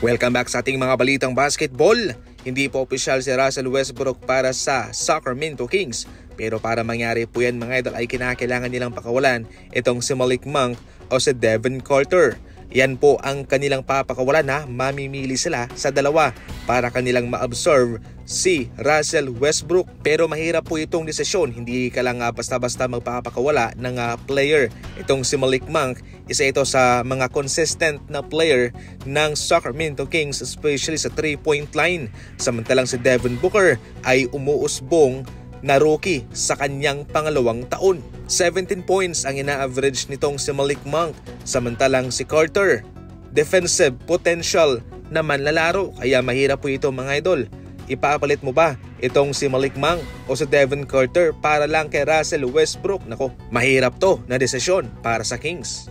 Welcome back sa ating mga balitang basketball. Hindi po opisyal si Russell Westbrook para sa Sacramento Kings. Pero para mangyari po yan mga idol ay kinakailangan nilang pakawalan itong si Malik Monk o si Devin Carter. Yan po ang kanilang papakawalan na mamimili sila sa dalawa para kanilang ma-absorb si Russell Westbrook. Pero mahirap po itong desisyon, hindi ka lang basta-basta magpapakawala ng player. Itong si Malik Monk, isa ito sa mga consistent na player ng Sacramento Kings, especially sa 3-point line. Samantalang si Devin Booker ay umuusbong na rookie sa kanyang pangalawang taon. 17 points ang ina-average nitong si Malik Monk. Samantalang si Carter, defensive potential na manlalaro. Kaya mahirap po ito mga idol. Ipapalit mo ba itong si Malik Monk o si Devin Carter para lang kay Russell Westbrook? Nako, mahirap to na desisyon para sa Kings.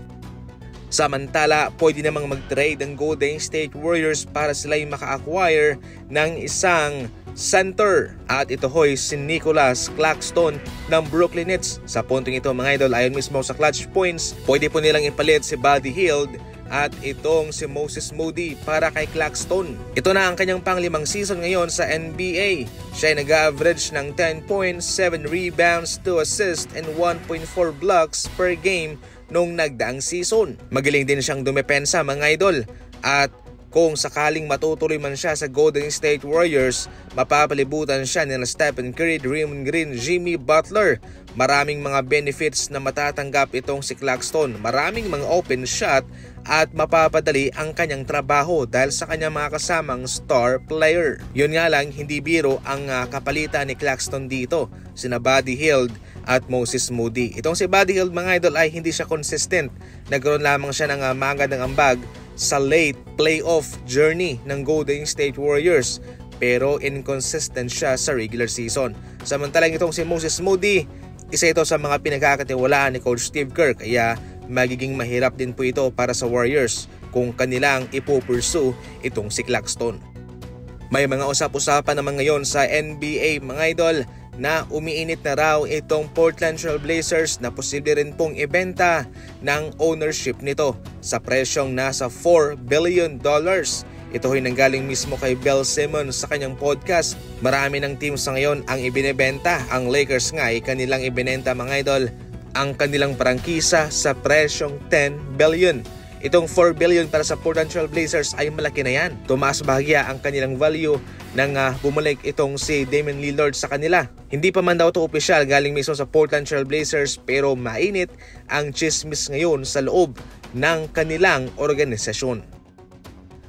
Samantala, pwede namang mag-trade ang Golden State Warriors para sila'y maka-acquire ng isang center. At ito hoy si Nicholas Claxton ng Brooklyn Nets. Sa puntong ito mga idol, ayon mismo sa clutch points, pwede po nilang ipalit si Buddy Hield at itong si Moses Moody para kay Claxton. Ito na ang kanyang pang-5 season ngayon sa NBA. Siya ay nag-average ng 10 points, 7 rebounds, 2 assists, and 1.4 blocks per game nung nagdaang season. Magaling din siyang dumepensa mga idol. At kung sakaling matutuloy man siya sa Golden State Warriors, mapapalibutan siya nila Stephen Curry, Draymond Green, Jimmy Butler. Maraming mga benefits na matatanggap itong si Claxton. Maraming mga open shot at mapapadali ang kanyang trabaho dahil sa kanyang mga kasamang star player. Yun nga lang, hindi biro ang kapalitan ni Claxton dito, sina Buddy Hield at Moses Moody. Itong si Buddy Hield mga idol ay hindi siya consistent. Nagkaroon lamang siya ng magandang ambag sa late playoff journey ng Golden State Warriors, pero inconsistent siya sa regular season. Samantalang itong si Moses Moody, isa ito sa mga pinagkakatiwalaan ni Coach Steve Kerr, kaya magiging mahirap din po ito para sa Warriors kung kanilang ipupursue itong si Claxton. May mga usap-usapan naman ngayon sa NBA mga idol na umiinit na raw itong Portland Trail Blazers na posible rin pong ibenta ng ownership nito sa presyong nasa $4 billion. Ito ay nanggaling mismo kay Bill Simmons sa kanyang podcast. Marami ng team sa ngayon ang ibinebenta. Ang Lakers nga ay kanilang ibinenta mga idol ang kanilang prangkisa sa presyong $10 billion. Itong $4 billion para sa Portland Trail Blazers ay malaki na yan. Tumaas bahagya ang kanilang value nang bumalik itong si Damian Lillard sa kanila. Hindi pa man daw ito opisyal galing mismo sa Portland Trail Blazers, pero mainit ang chismis ngayon sa loob ng kanilang organisasyon.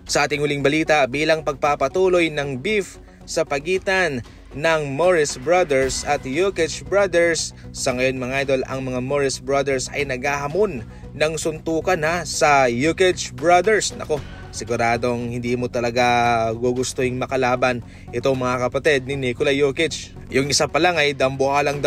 Sa ating huling balita, bilang pagpapatuloy ng beef sa pagitan ng Morris Brothers at Jokic Brothers, sa ngayon mga idol, ang mga Morris Brothers ay naghahamon ng suntukan sa Jokic Brothers. Nako, siguradong hindi mo talaga gugustuhin makalaban itong mga kapatid ni Nikola Jokic. Yung isa pa lang ay dambuhalang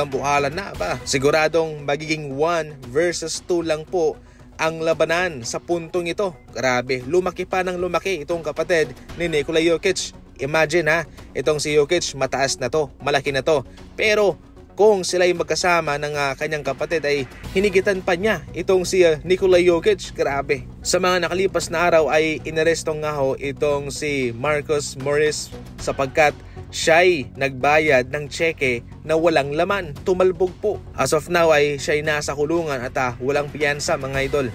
na ba? Siguradong magiging 1 versus 2 lang po ang labanan sa puntong ito. Grabe, lumaki pa ng lumaki itong kapatid ni Nikola Jokic. Imagine itong si Jokic mataas na to, malaki na to. Pero kung sila'y magkasama ng kanyang kapatid ay hinigitan pa niya itong si Nikola Jokic. Grabe. Sa mga nakalipas na araw ay inarestong nga itong si Marcus Morris sapagkat siya'y nagbayad ng tseke na walang laman. Tumalbog po. As of now ay siya'y nasa kulungan at walang piyansa mga idol.